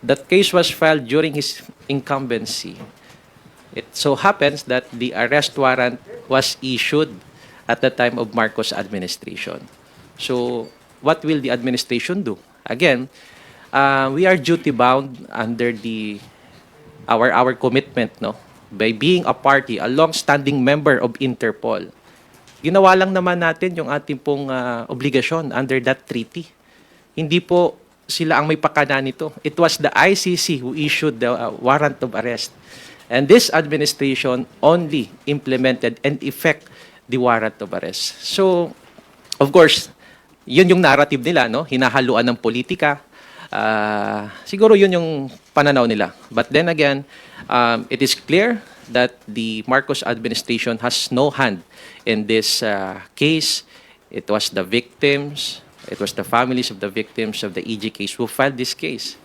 That case was filed during his incumbency. It so happens that the arrest warrant was issued at the time of Marcos administration. So what will the administration do? Again, we are duty bound under our commitment, no, by being a party, a long-standing member of Interpol. Ginawa lang naman natin yung ating pong obligasyon under that treaty. Hindi po sila ang may pakana nito. It was the ICC who issued the warrant of arrest. And this administration only implemented and effect the warrant of arrest. So, of course, yun yung narrative nila, no? Hinahaluan ng politika. Siguro yun yung pananaw nila. But then again, it is clear that the Marcos administration has no hand in this case. It was the victims, it was the families of the victims of the EG case who filed this case.